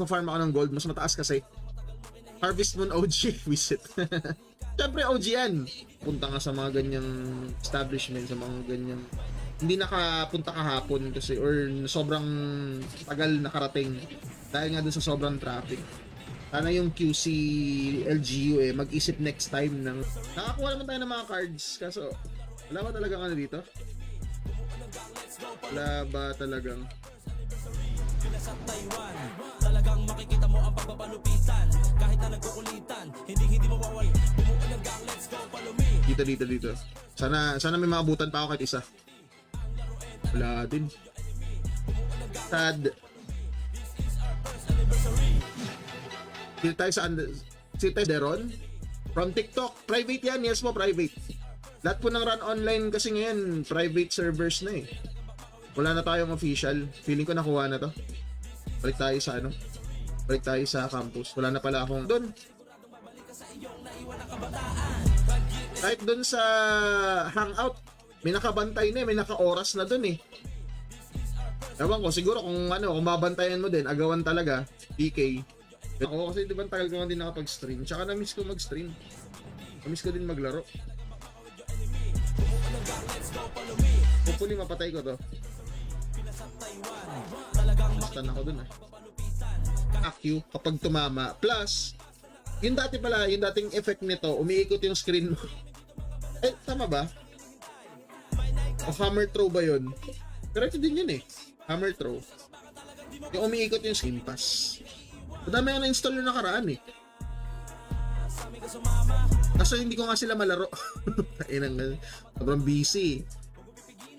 farm ako ng gold, mas mataas kasi. Harvest Moon OG, visit. Siyempre OG yan. Punta nga sa mga ganyang establishment, sa mga ganyang hindi nakapunta kahapon kasi or sobrang tagal nakarating dahil nga dun sa sobrang traffic. Sana yung QC LGU mag-isip next time ng nakakuha naman tayo ng mga cards kaso wala ba talagang ano dito? Wala ba talagang talagang makikita mo ang pagpapalupitan kahit na nagkukulitan hindi mawawala bumuo ng gang let's go palumi dito. Sana may maabutan pa ako kahit isa. Wala din. Sad. Dito tayo Deron. From TikTok. Private yan. Yes po, private. Lahat po ng run online kasi ngayon, private servers na eh. Wala na tayong official. Feeling ko nakuha na to. Balik tayo sa ano. Balik tayo sa campus. Wala na pala akong doon. Kahit doon sa hangout, may nakabantay na eh. May naka-oras na doon eh. Ewan ko, siguro kung mabantayan mo din, agawan talaga, PK. Ako kasi di ba tagal ko din nakapag-stream. Tsaka na-miss ko mag-stream. Na-miss ko din maglaro. Hopefully mapatay ko to. Stun ako dun AQ kapag tumama. Plus, yung dating effect nito, umiikot yung screen mo. Tama ba? O hammer throw ba yun? Pero ito din yun eh. Hammer throw. Yung umiikot yung screen pass. Madami ang na-install yung nakaraan eh. Kaso hindi ko nga sila malaro. Sobrang busy.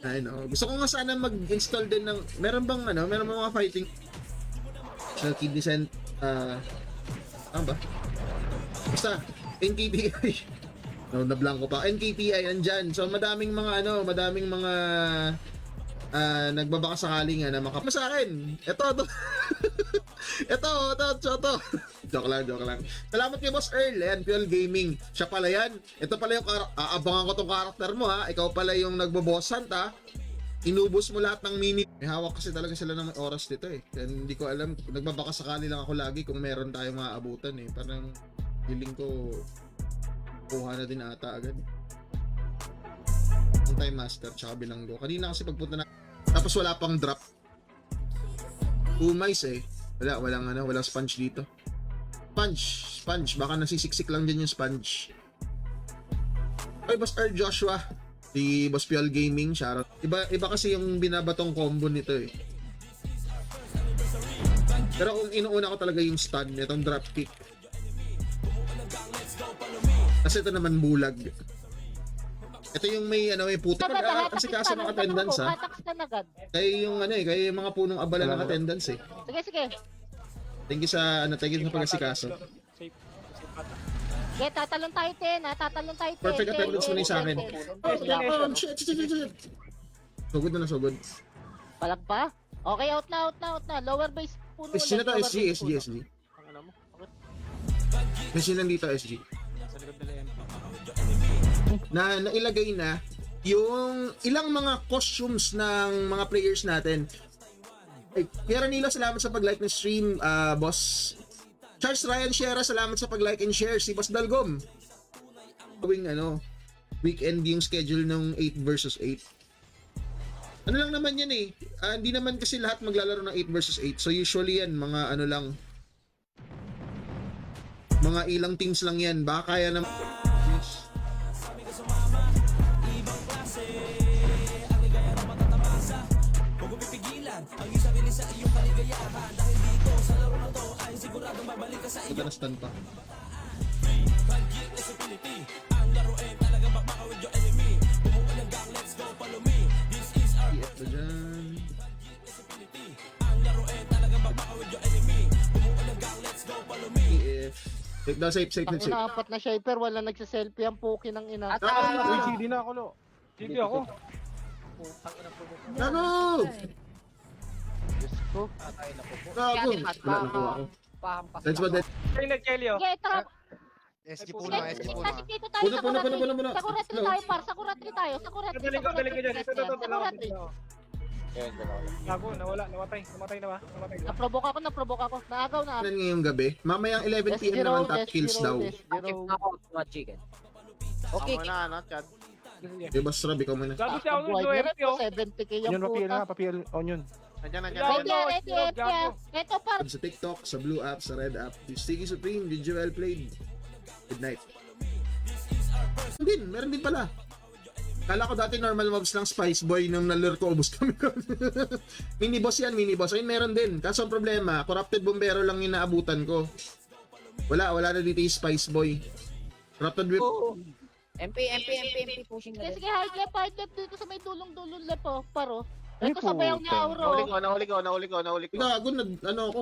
Ay no. Gusto ko nga sana mag-install din ng meron bang mga fighting Kidney Cent ano ba? Basta NKPI. Na-blanko pa. NKPI andyan. So madaming mga nagbabaka sakali nga na makapama sa akin. Ito. Joke lang. Salamat kay Boss Earl. Yan, Piol Gaming. Siya pala yan. Ito pala yung aabangan ko tong karakter mo ha. Ikaw pala yung nagbo-boss hunt ha. Inubos mo lahat ng minute. May hawak kasi talaga sila ng oras dito eh. Kaya hindi ko alam. Nagbabaka sakali lang ako lagi kung meron tayong maaabutan eh. Parang feeling ko kuha na din ata agad. Ang time master tsaka bilanggo. Kanina kasi pagpunta na tapos wala pang drop. Umays eh. Walang sponge dito. Sponge. Baka nasisiksik lang din yung sponge. Ay, Boss Earl Joshua. Si Boss Piol Gaming, shoutout. Iba kasi yung binabatong combo nito eh. Pero kung inuuna ko talaga yung stun, itong drop kick. Kasi ito naman bulag. Ito yung may puto kasi kaso ng attendance ha. Kaya yung kaya yung mga punong abala ng attendance eh. Sige. Thank you sa pag-asikaso. Okay, tatalon tayo 10 ha. Perfect attendance mo na sa akin. Shit. So good na. Palag pa? Okay, out na. Lower base puno. SG na to, SG. SG nandito, SG. Na nailagay na yung ilang mga costumes ng mga players natin. Ay, Kuya Ranilo, salamat sa pag-like ng stream, Boss Charles Ryan Sierra, salamat sa pag-like and share. Si Boss Dalgom gawing weekend yung schedule ng 8 versus 8. Ano lang naman yan eh, hindi naman kasi lahat maglalaro ng 8 versus 8. So usually yan mga mga ilang teams lang yan. Baka kaya naman ito na stun pa. PF ba dyan? PF. Safe. Apat na shaper, wala nagsa-selfie ang puki ng ina. Uy, CD na ako, lo. CD ako. Gago! Diyos ko. Gago! Wala na kuha ko. Let's go, let's Ay, nag-Kelly, oh. Okay, tara. SG puna. Kasi dito tayo sa Puna. Sakuratri tayo, Sakuratri tayo. Dali ko dyan. Ito. Sakuratri. Yan, dalawa lang. Gago, nawala, namatay na ba? Namatay na. Naprovoke ako. Naagaw na. Yan ngayong gabi. Mamayang 11 PM naman top kills daw. Active na ako, mga chicken. Okay, Ako na, ano, Chad? Eh, boss Rob, ikaw muna. Gago siya ako Buhay ng niya rin FPO. po, 70k yung Yun, papiel puta. na, papiel onion. Nandiyan, nandiyan. Gago. Ready, ready, ready. Gago. Ito par. Sa TikTok, sa Blue app, sa Red app. Sticky Supreme, did you well played? Good night. Meron din pala. Kala ko dati normal mobs lang Spice Boy nung nalure ko, ubos kami. Mini boss yan, mini boss. Ayun, meron din. Kaso ang problema, corrupted bombero lang yung naabutan ko. Wala na dito yung Spice Boy. Corrupted whip. MP pushing na Sige, rin. sige, hard left dito sa may dulong-dulong left po, paro. Ay, Ito sa bayaw ni puta. Auro. Nahuli ko. Gago, ano ako.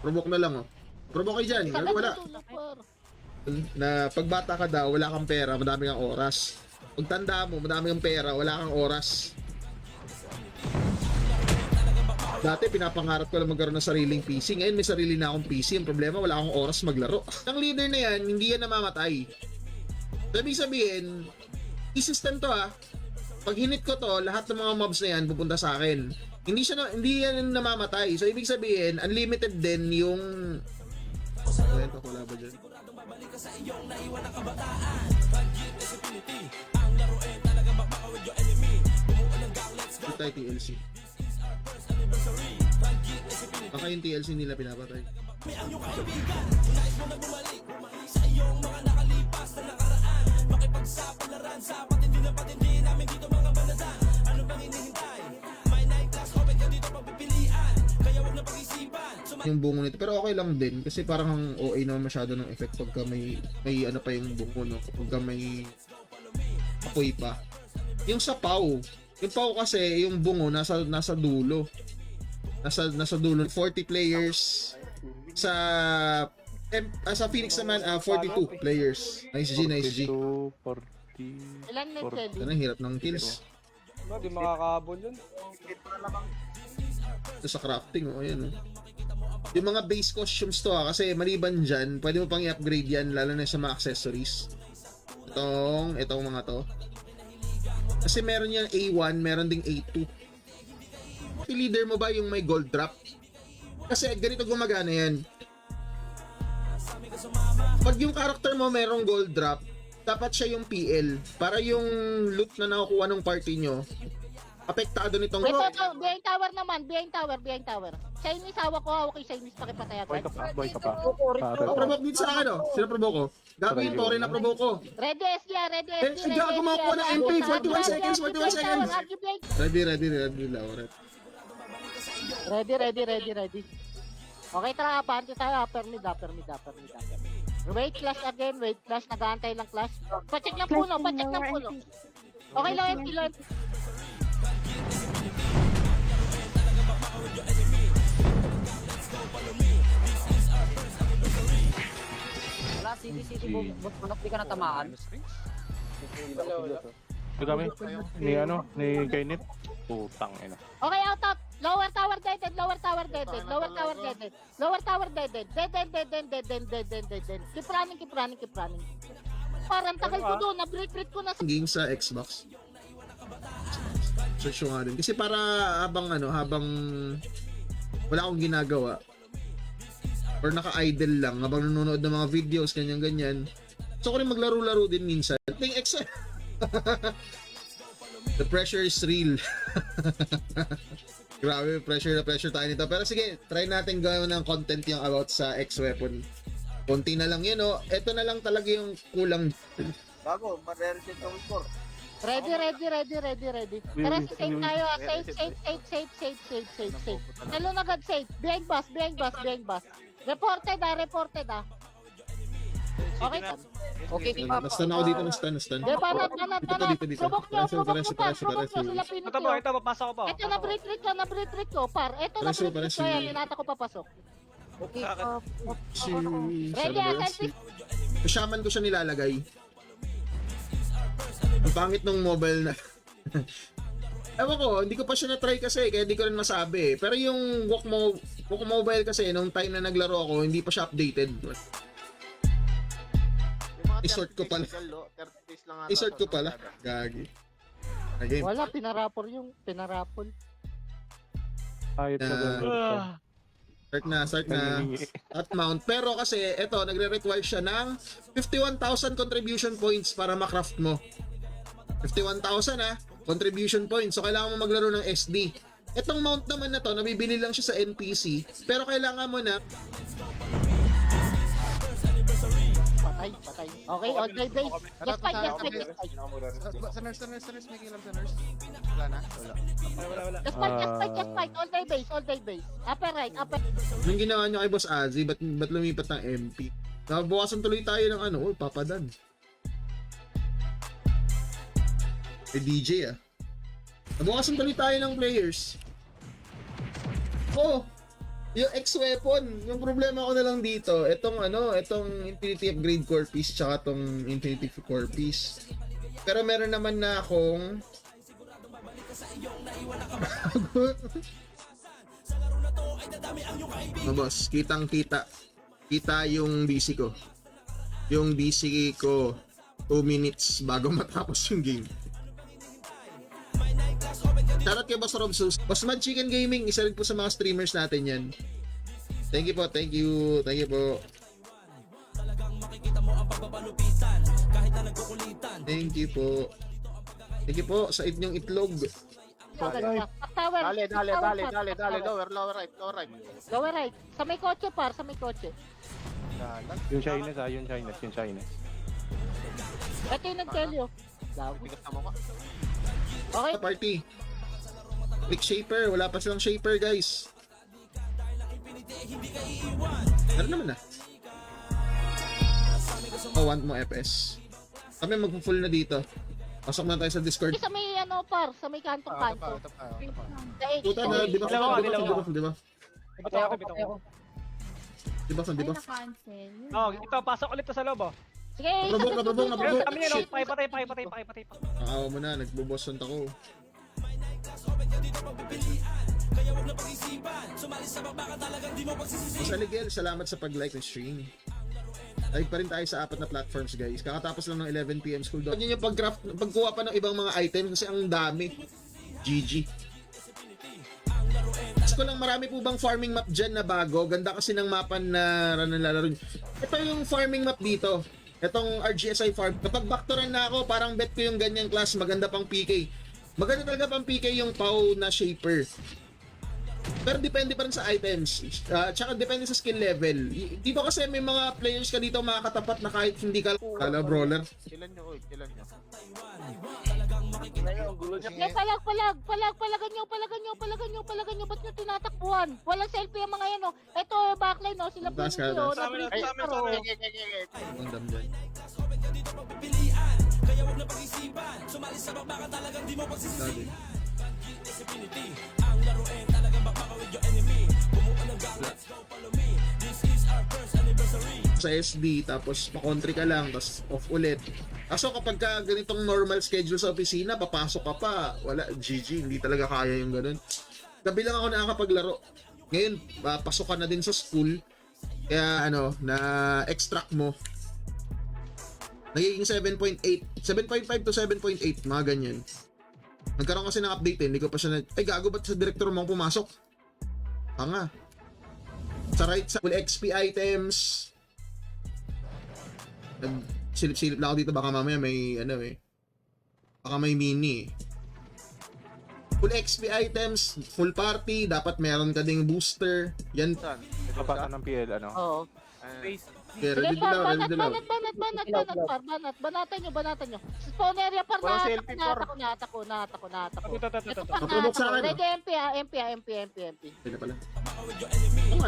Provoke na lang, oh. Provoke kayo dyan. Sa Gago, wala. dulong, par. Na pagbata ka daw, wala kang pera, madami kang oras. Pag tanda mo, madami kang pera, wala kang oras. Dati pinapangarap ko lang magkaroon ng sariling PC. Ngayon may sarili na akong PC. Ang problema, wala akong oras maglaro. Ang leader na yan, hindi yan namamatay. So, ibig sabihin, i-system to ha. Pag hinit ko to, lahat ng mga mobs na yan pupunta sa akin. Hindi yan namamatay. So, ibig sabihin, unlimited din yung... Ayan, wala ba dyan? Ito tayo TLC. Baka yung TLC nila pinapatay. Yung bungo nito, pero okay lang din kasi parang ang OA naman masyado ng effect pagka may ano pa yung bungo, no? Pagka may apoy pa. Yung sa PAW, yung PAW kasi yung bungo nasa dulo. Nasa dulo 40 players sa Phoenix naman 42 players. Nice G. 42, 40. Ilan na Kelly? Ano, hirap ng kills. Di makakahabol yun. Ito sa crafting, oh, ayan, oh. Yung mga base costumes to, kasi maliban dyan, pwede mo pang i-upgrade yan, lalo na sa mga accessories. Itong mga to. Kasi meron yan A1, meron ding A2. I-leader mo ba yung may gold drop? Kasi ganito gumagana yan. Pag yung character mo merong gold drop, dapat siya yung PL. Para yung loot na nakukuha ng party nyo, apektado nitong... Ito, behind tower naman, behind tower. Chinese hawak ko, hawak kay Chinese, pakipatay Boy agad. ka pa. Oh, provoke dito sa akin, oh. Sino provoke ko? Gabi yung Tori na provoke ko. Ready SDR, ready Eh, SDR. gago, kumakuha ng MP, 41 seconds, 41 seconds. Ready, Lauret. Ready. Okay, tara, panty tayo, upper mid. Wait clash, nag-aantay lang clash. Pacheck ng puno. Okay, low MP. Wala, city, bunok di ka natamaan. Ito kami, ni Kainit. Putang ina. Okay, out top. Lower tower dead. Keep running. Parang tagal ko doon, na-break ko na sa... Game sa Xbox. Search ko nga din. Kasi para habang wala akong ginagawa or naka-idle lang habang nanonood ng mga videos, ganyan. So ko rin maglaro-laro din minsan. Ting X. The pressure is real. Grabe, pressure tayo nito. Pero sige, try natin gawin ng content yung about sa X-Weapon. Konti na lang yun, oh. Ito na lang talaga yung kulang. Bago, ma-reset yung score. Ready. Tara, save tayo. Save. Talon agad, save. Behind bus. Reported ah. Okay. Okay, keep up. Nastan ako dito, nastan. Di ba, Dito. Provoke nyo sila pinit Ito nyo. ba, papasok ko pa. Ito na break ko, par. Ito na Pareso, break pareso. ko yan, hinata ko papasok. Okay, Ready, selfie. Shaman ko siya nilalagay. Ang pangit ng mobile na. Ewan ko, hindi ko pa siya na-try kasi, kaya hindi ko rin masabi. Pero yung Walk Mobile kasi, nung time na naglaro ako, hindi pa siya updated. I-sort ko pala. 30 days lang ata. I-sort ko pala. Gagi. Okay. Wala, pinarapol. Ayot na doon. Start na. At mount. Pero kasi, ito, nagre-require siya ng 51,000 contribution points para makraft mo. 51,000 contribution points. So, kailangan mo maglaro ng SD. Itong mount naman na to, nabibili lang siya sa NPC. Pero kailangan mo na Patay. Okay, all day base. Just fight. Sa nurse, may kilam sa nurse. Wala na? Wala. Wala. Just fight. All day base. Upper right. nung ginawa nyo kay Boss Azzy, ba't lumipat ng MP? Nabawasan tuloy tayo ng Papadan. DJ Nabawasan tuloy tayo ng players. Yung X-Weapon, yung problema ko na lang dito, itong Infinity Upgrade Core Piece tsaka itong Infinity Core Piece. Pero meron naman na akong boss, kitang-kita. Kita yung DC ko. Yung DC ko 2 minutes bago matapos yung game. Shoutout kay Boss Robsus. Boss Mad Chicken Gaming, isa rin po sa mga streamers natin yan. Thank you po. Talagang makikita mo ang pagpapalupitan kahit na nagkukulitan. Thank you po sa inyong itlog. Tower. Dale. Lower right. Lower right. Sa may kotse. Yung shyness. Ito yung nag-tell Bigat na mo ka. Okay. Party. Click shaper. Wala pa silang shaper, guys. Ano naman want mo FPS. Kami magpo-full na dito. Pasok na tayo sa Discord. Sa may sa may kantong-kanto. Puta na, di ba? Dalawa. Na-cancel. Ito, pasok ulit to sa loob, oh. Sige, Nabubong. Kami yan, oh. Shit. Pakipatay pa. Nakawa mo na, nagbubosant ako. Sa Ligel, salamat sa pag-like ng stream. Like pa rin tayo sa 4 na platforms, guys. Kakatapos lang ng 11 PM school daw. Yun yung pagkuha pa ng ibang mga items kasi ang dami. GG. Gusto ko lang, marami po bang farming map dyan na bago? Ganda kasi ng mapan na nalalaro nyo. Ito yung farming map dito. Itong RGSI farm. Kapag backtoran na ako, parang bet ko yung ganyang class. Maganda pang PK. Maganda talaga pang PK yung Pau na Shaper. Pero depende pa rin sa items. Tsaka depende sa skill level. Dito kasi may mga players ka dito makakatapat na kahit hindi ka brawler. Kilan nyo. Sige, palagan nyo. Ba't nyo tinatakbuhan? Walang selfie ang mga yan, oh. Ito, backline, oh. Sila po Das ka, oh. das. Ang dam dyan. Sabi. Sa SD, tapos pa-country ka lang, tapos off ulit. Kaso kapag ka ganitong normal schedule sa opisina, papasok ka pa, wala, GG, hindi talaga kaya yung ganun. Gabi lang ako nakakapaglaro. Ngayon, pasok ka na din sa school, kaya na extract mo. Nagiging 7.8, 7.5 to 7.8, mga ganyan. Nagkaroon kasi ng update hindi ko pa siya gago, ba't sa director mo pumasok? Tanga. Sa right sa full XP items. Silip-silip lang ako dito, baka mamaya may baka may mini. Full XP items, full party, dapat meron ka ding booster. Yan. Saan? Kapatan ng PL, Oo. Okay, Sige, ready dilaw. Banatan nyo. Spawn area, par, Walang selfie, par. naatako. Ito, par, Maprovok sa akin, Ready, MP. Pwede pala.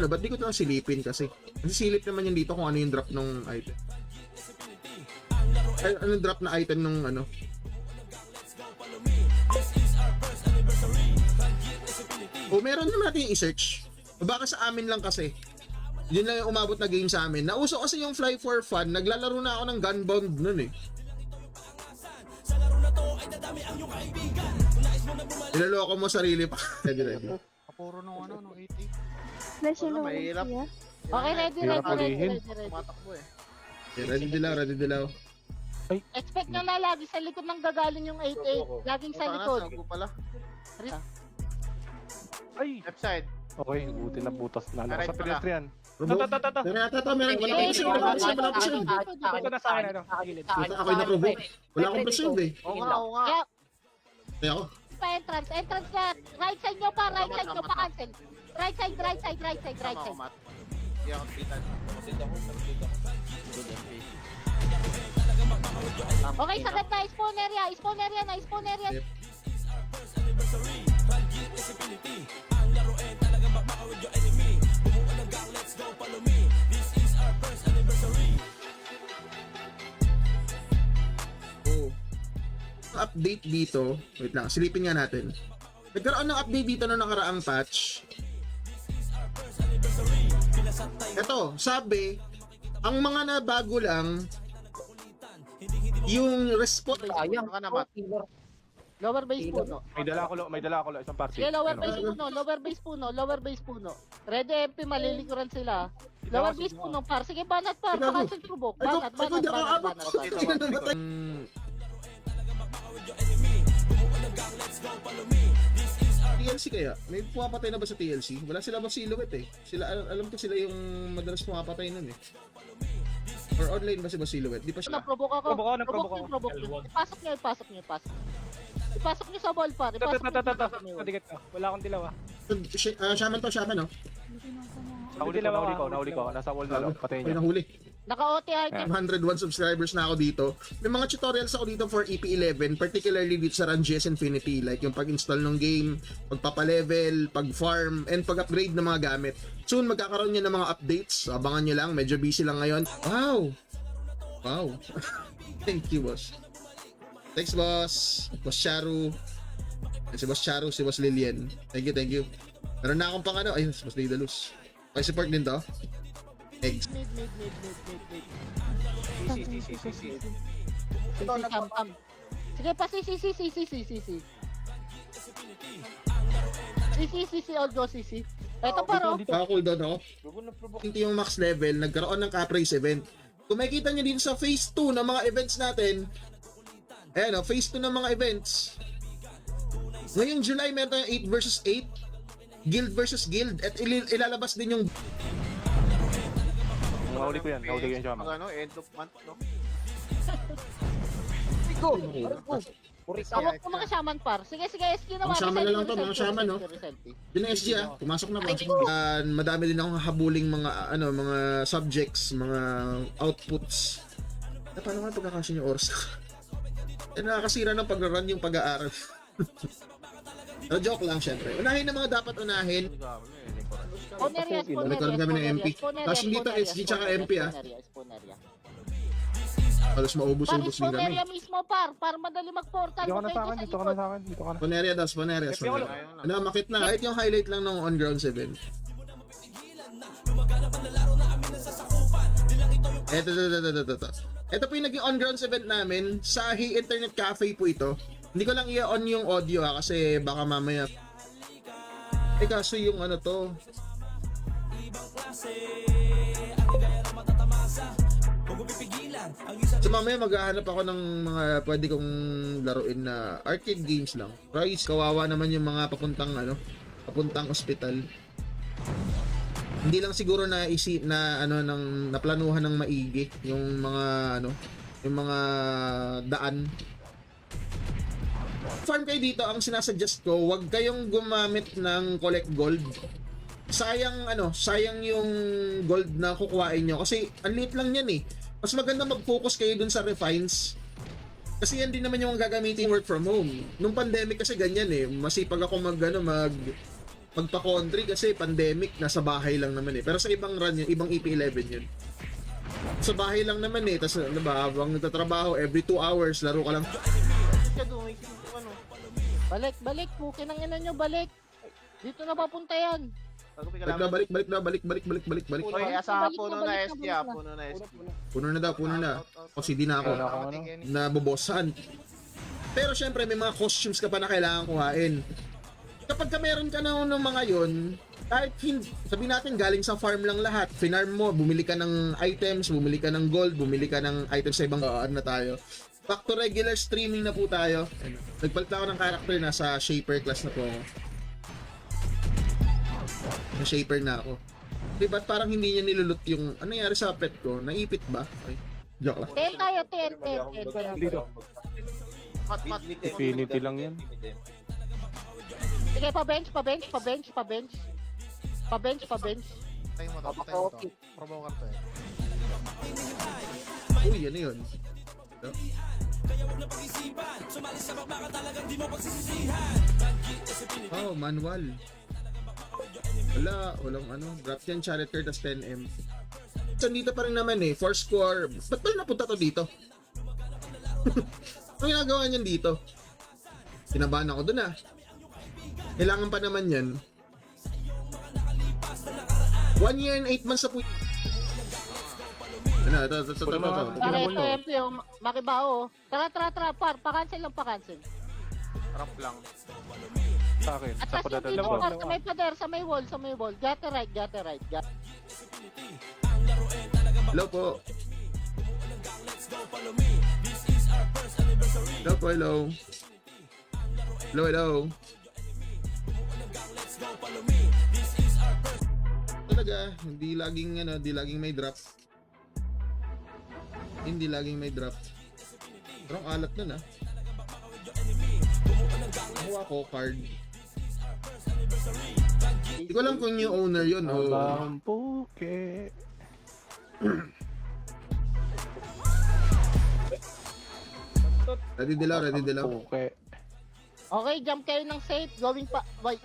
Ba't di ko ito silipin kasi? Kasi silip naman yun dito kung ano yung drop ng item. Ay, anong drop na item nung meron naman natin yung i-search. Baka sa amin lang kasi. Yun lang yung umabot na game sa amin. Nauso kasi yung Fly for Fun. Naglalaro na ako ng Gunbound nun Niloloko mo sarili pa. Ready. Kapuro nung 80. National mahirap. Okay, ready. Tumatakbo Ready dilaw. Expect nyo na lagi sa likod ng gagaling yung 88. Laging sa likod. Sago pala. Ay! Left side. Okay, buti na butas na. Sa Right pala. pedestrian. Provoke. To. Meron wala akong preserve. Ito na sa akin, ano? Gilid. Ako'y na-provoke. Wala akong preserve eh. Oo nga, oo nga. Kaya, Kaya ako. pa entrance na. Right side nyo pa, cancel. Right side. Tama ko, Matt. Hindi ako titan. Okay, sagad na, spawn area na. Yep. Oh. Update dito. Wait lang, silipin nga natin. Nagkaroon ng update dito na nakaraang patch. Ito, sabi, ang mga nabago lang, yung response. Sayang. Baka na, Matt. Lower base puno. May dala ako isang party. Sige, lower Ano? base puno. Red MP, malilikuran sila. Lower base puno, par. Sige, banat par. Ikaw, Cancel provoke. Ikaw, Banat. hindi ako abot. Hindi na namatay. TLC kaya? May pumapatay na ba sa TLC? Wala sila ba silhouette eh? Sila, alam ko sila yung madalas pumapatay nun eh. Or online ba si Silhouette? Di pa siya. Naprovoke ako. Provoke ako. Ipasok niyo. Ipasok niyo sa ball par. To. Madigat ka. Wala akong dilaw, ah. Shaman no? Nahuli ko. Nasa wall na lang. Patayin Ay, niya. nahuli. Naka-OT item. 101 subscribers na ako dito. May mga tutorials ako dito for EP11, particularly dito sa RunGS Infinity, like yung pag-install ng game, pagpapalevel, pag-farm, and pag-upgrade ng mga gamit. Soon, magkakaroon niya ng mga updates. Abangan niyo lang, medyo busy lang ngayon. Wow! Thank you, boss. Thanks, boss. Boss Charu. Si Boss Charu, si Boss Lilian. Thank you. Meron na akong pang ano. Ayun, Boss Daedalus. Okay, support din to. Eggs. Mid. Si. Tam. Sige pa, si. All go, si. Eto paro. Cooldown ako. Hindi yung max level, nagkaroon ng Caprice event. Kung makikita nyo din sa phase 2 ng mga events natin, ayan o, phase 2 ng mga events. Ngayong July, meron tayong 8 versus 8, guild versus guild, at ilalabas din yung Nahuli ko yan siya. Pag ano, end of month, no? Tawag ko mga shaman par. Sige, SG na Mga shaman na lang to, mga shaman, no? Yun ang SG pumasok na. Madami din akong habuling mga subjects, mga outputs. Paano nga pagkakasya yung oras? Nakakasira ng pag-run yung pag-aaral. Pero joke lang, syempre. Unahin na mga dapat unahin. Nagkaroon kami ng MP. Tapos dito, SG tsaka MP, Halos maubos-ubos din kami. area mismo par madali mag-portal. Dito ka na sa akin. Dito ka na. Paneria. Ano, makit na. Kahit yung highlight lang ng on-ground 7. Ito po yung naging on-ground event namin. Sa Hey Internet Cafe po ito. Hindi ko lang i-on yung audio kasi baka mamaya. Kaso yung ano to. So mamaya maghahanap ako ng mga pwede kong laruin na arcade games lang. Rice, kawawa naman yung mga papuntang ospital. Hindi lang siguro na naplanuhan ng maigi yung mga daan. Farm kayo dito, ang sinasuggest ko, wag kayong gumamit ng collect gold. Sayang yung gold na kukuhain nyo kasi ang liit lang yan eh. Mas maganda mag-focus kayo dun sa refines. Kasi yan din naman yung gagamitin work from home. Nung pandemic kasi ganyan eh. Masipag ako magpa-country kasi pandemic, nasa bahay lang naman eh. Pero sa ibang run yun, ibang EP11 yun. Sa bahay lang naman eh. Tapos habang nagtatrabaho, every 2 hours, laro ka lang. Balik, pukin ang ina nyo, balik. Dito na papunta yan. Balik. Oy, asa puno na SG, Puno na. O CD na ako. Nabobosan. Pero syempre, may mga costumes ka pa na kailangan kuhain. Kapag meron ka na ng mga yon, kahit sabihin natin galing sa farm lang lahat, finarm mo, bumili ka ng items, bumili ka ng gold, bumili ka ng items sa ibang na tayo. Back to regular streaming na po tayo. Nagpalit ako ng character, nasa Shaper class na po ako. Na shaper na ako. Di ba't parang hindi niya nilulot yung, ano nangyari sa pet ko? Naipit ba? Ay, joke lang. 10 tayo, 10. Dito. Mat. Infinity lang yan. Sige, pa-bench. Patay mo to. Provoker to eh. Uy, ano yun? Ito. Oh, manual. Walang ano. Drop yan, character, tas 10M. So, dito pa rin naman eh. 4 score. Ba't pala napunta to dito? Ano ginagawa niyan dito? Kinabahan ako dun ah. Kailangan pa naman yan. 1 year and 8 months na po. Ano, ito. Para ito, MP, yung makibaho. Tara, pa-cancel lang, pa-cancel. Trap lang. Sa akin. At Sa tapos yung padadal dito ko. ko, sa may pader, sa may wall. Gate right. Hello po. Hello. Talaga, hindi laging may drop. Pero ang alat nun ah. Nakuha ko card. Hindi ko alam kung yung owner yun o... Abang puke. Ready dilaw. Puke. Okay, jump kayo ng safe. Going pa. Wait.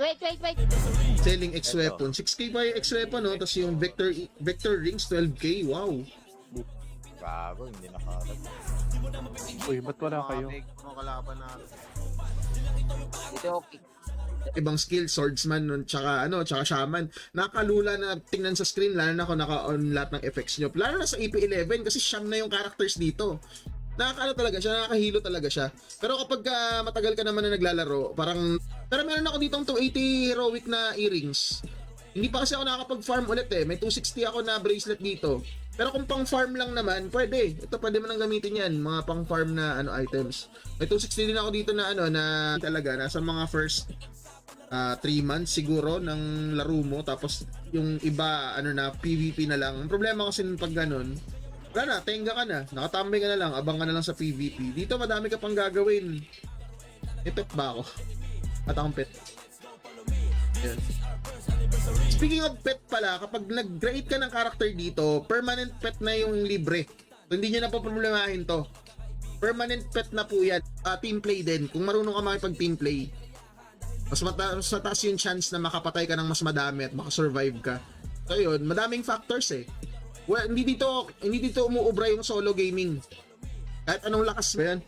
Selling X-Weapon. 6K pa yung X-Weapon, no? Tapos yung Vector Rings, 12K. Wow. Gago, hindi nakakat. Uy, ba't wala kayo? Mga kalaban natin. Ito okay. Ibang skill, swordsman, nun, tsaka shaman. Nakalula na tingnan sa screen, lalo na kung naka-on lahat ng effects nyo. Lalo na sa EP11, kasi siyam na yung characters dito. Nakakahilo talaga siya. Pero kapag matagal ka naman na naglalaro, parang... Pero meron ako ditong 280 heroic na earrings. Hindi pa kasi ako nakakapag-farm ulit eh. May 260 ako na bracelet dito. Pero kung pang-farm lang naman, pwede. Ito, pwede mo nang gamitin yan. Mga pang-farm na items. May 260 din ako dito na na talaga, nasa mga first 3 months siguro ng laro mo. Tapos yung iba, PvP na lang. Ang problema kasi pag ganun, wala na, tenga ka na. Nakatambay ka na lang, abang ka na lang sa PvP. Dito madami ka pang gagawin. May pet ba ako? At akong pet. Yan. Speaking of pet pala, kapag nag-create ka ng character dito, permanent pet na yung libre. So, hindi nyo na po problemahin to. Permanent pet na po yan. Team play din. Kung marunong ka makipag-team play, mas mataas yung chance na makapatay ka ng mas madami at makasurvive ka. So yun, madaming factors eh. Well, hindi dito umuubra yung solo gaming. Kahit anong lakas ba yan?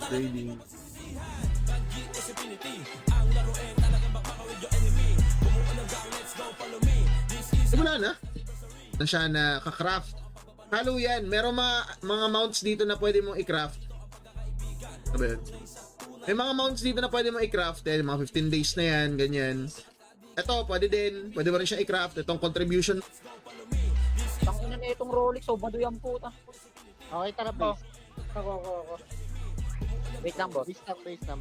Trading. Wala na. Na siya na ka-craft. Halo yan. Meron mga mounts dito na pwede mong i-craft. Sabi yun. May mga mounts dito na pwede mong i-craft. Eh, mga 15 days na yan, ganyan. Ito, pwede din. Pwede mo rin siya i-craft. Itong contribution. Tangina na itong Rolex, so bado yan puta. Okay, tara, base. Ako. Wait lang, boss. Base lang.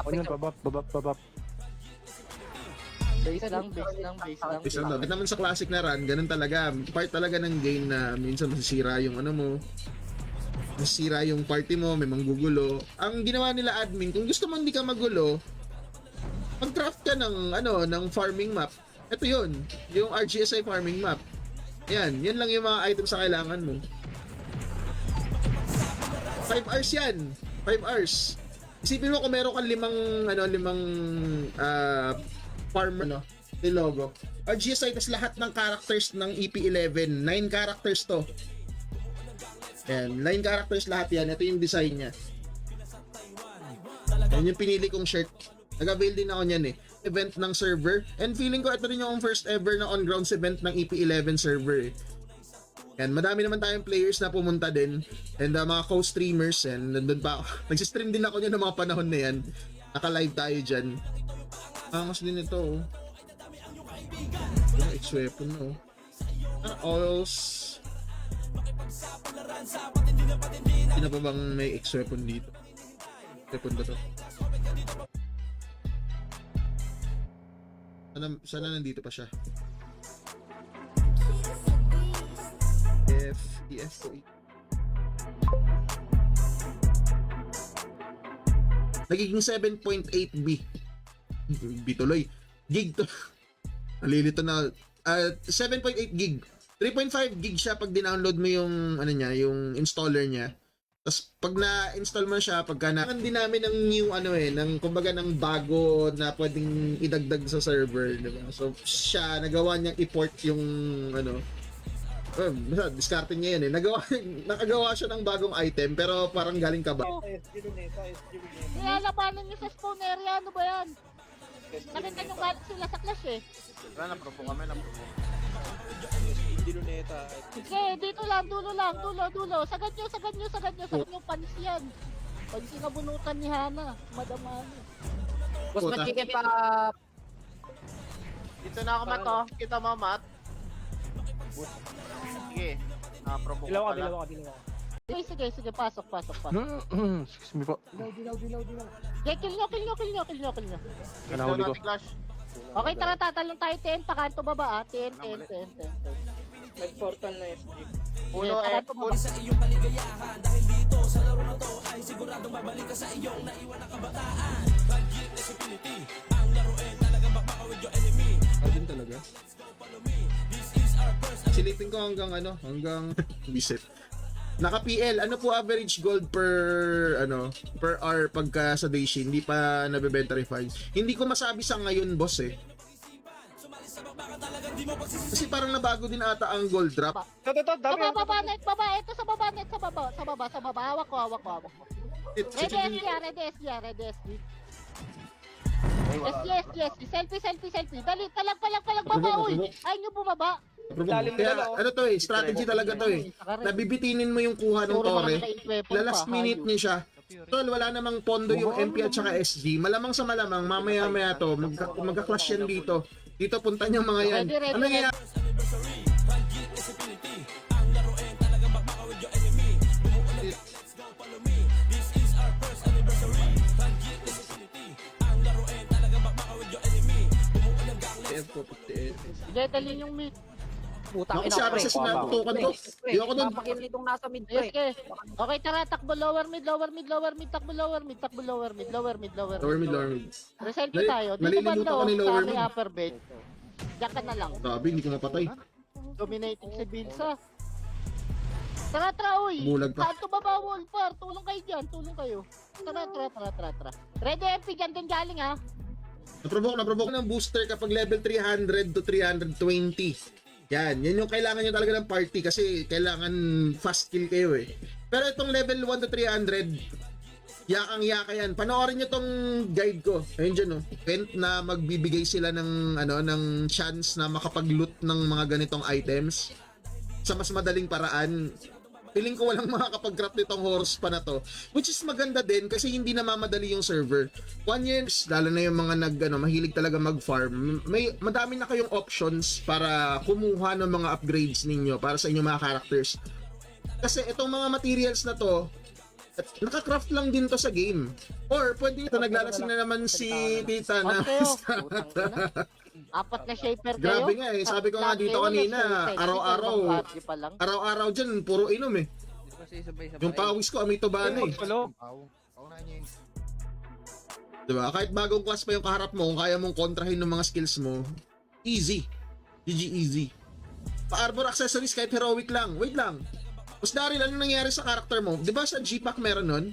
O yun, babap. Base lang. Isa lang. At naman sa classic na run, ganun talaga. Part talaga ng game na minsan masisira yung masisira yung party mo, may manggugulo. Ang ginawa nila admin, kung gusto mo hindi ka magulo, mag-craft ka ng farming map. Ito yun, yung RGSI farming map. Yan lang yung mga items na kailangan mo. 5 hours yan. 5 hours. Isipin mo kung meron kang limang farm yung logo. RGSI tas lahat ng characters ng EP11, 9 characters to. Yan, 9 characters lahat yan. Ito yung design niya. Yan yung pinili kong shirt. Nag-avail din ako niyan eh. Event ng server. And feeling ko ito rin yung first ever na on-grounds event ng EP11 server eh. Yan, madami naman tayong players na pumunta din. And mga co-streamers. And nandun pa ako. Nagsistream din ako niyan ng mga panahon na yan. Naka-live tayo dyan. Angas din ito oh. X-weapon oh. Oils. Hindi na pa bang may X-weapon dito? Weapon ba to? Sana nandito pa siya. EF ko. Nagiging 7.8 B tuloy. Gig to. Nalilito na. 7.8 gig. 3.5 gig siya pag dinownload mo yung ano niya, yung installer niya. Tapos pag na-install mo siya, pagka na din namin ng new ng kumbaga ng bago na pwedeng idagdag sa server, di ba? So siya nagawa niyang i-port yung basta discarding niya yan nakagawa siya ng bagong item pero parang galing ka ba? Kaya labanan niyo sa spawn area, ano ba yan? Nakita niyo galit sila sa clash eh. Wala, napropo kami. Sige, dito lang, dulo. Sagad nyo, panis yan. Pag sinabunutan ni Hana, madama. Boss, Puta. mag-chicken pa. Dito na ako, Mat, oh. Kita mo, Mat. Sige. Napropo Dilaw ka ka, pala. dilaw ka. Sige, pasok. Excuse me po. Okay, kill nyo. Kanahuli ko. Natin Clash. Okay, tara, tatalon tayo, TN, pakanto baba, TN. Nag-portal na SG. Puno, Pakanto baba. Sa iyong kaligayahan dahil dito sa laro na to ay siguradong babalik ka sa iyong naiwan na kabataan. Budget disability, ang laruin talagang makakawid yung enemy. Ayun talaga. Silipin ko hanggang visit. Naka PL, ano po average gold per hour pagka sa Daisy, hindi pa nabebenta refine. Hindi ko masabi sa ngayon, boss eh. Kasi parang nabago din ata ang gold drop. Ito, dami. Baba, ito sa baba, hawak ko. Ready SG. Selfie. Dali, palag, baba, uy. Ay nyo bumaba. Kaya strategy talaga to eh. Nabibitinin mo yung kuha ng tore. Last minute niya siya. Tol, wala namang pondo yung MP at saka SG. Malamang sa malamang, mamaya to, magka-clash yan dito. Dito punta niyang mga yan. Ready. Ano nga? Sige, talin yung mid. Putang Ako ina siya pre. kasi sinatutukan ko. Di ako dun. Papakill nitong nasa mid Yes, pre. okay. Okay, tara, takbo lower mid, takbo lower mid. Lower mid. Reselfie tayo. Dito ba Nalilimutan ko ni lower sa mid. may upper bed. Diyan ka na lang. Grabe, hindi ko mapatay. Dominating si Bilsa. Tara, uy. Bulag pa. Saan to baba, Wolfar? Tulong kayo dyan, kayo. Tara. Ready, MP, dyan din galing ha. Naprovoke ng booster kapag level 300 to 320. Yan yung kailangan nyo talaga ng party kasi kailangan fast kill kayo eh. Pero itong level 1 to 300, yakang-yaka yan. Panoorin nyo tong guide ko. Ayun dyan event na magbibigay sila ng chance na makapag-loot ng mga ganitong items sa mas madaling paraan. Feeling ko walang makakapag-craft nitong horse pa na to. Which is maganda din kasi hindi namamadali yung server. 1 year, lalo na yung mga mahilig talaga mag-farm. Madami na kayong options para kumuha ng mga upgrades ninyo para sa inyong mga characters. Kasi itong mga materials na to, naka-craft lang din to sa game. Or pwede ito, naglalasing na naman si Tita na. Apat na shaper kayo. Grabe nga eh. Sabi ko nga dito kanina, araw-araw dyan, puro inom eh. Yung pawis ko, amito ba na eh. Paunahin niya yung... Diba? Kahit bagong class pa yung kaharap mo, kung kaya mong kontrahin ng mga skills mo, easy. GG easy. Pa-arbor accessories kahit heroic lang. Wait lang. Mas Daryl, ano nangyari sa character mo? Diba sa G-Pack meron nun?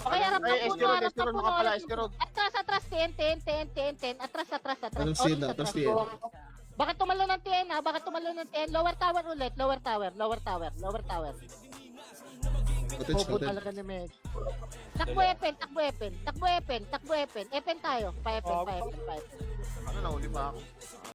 Okay, harap na Ay, puno, Eskerod, mga pala, Eskerod. Atras, TN. Atras. Anong Orange, scene na? Tapos atras. TN. Bakit tumalo ng TN ha? Lower tower ulit. Lower tower. Bobo Cottage. talaga ni Meg. Takbo Epen. Epen tayo. Pa-Epen. Ano, nahuli pa ako.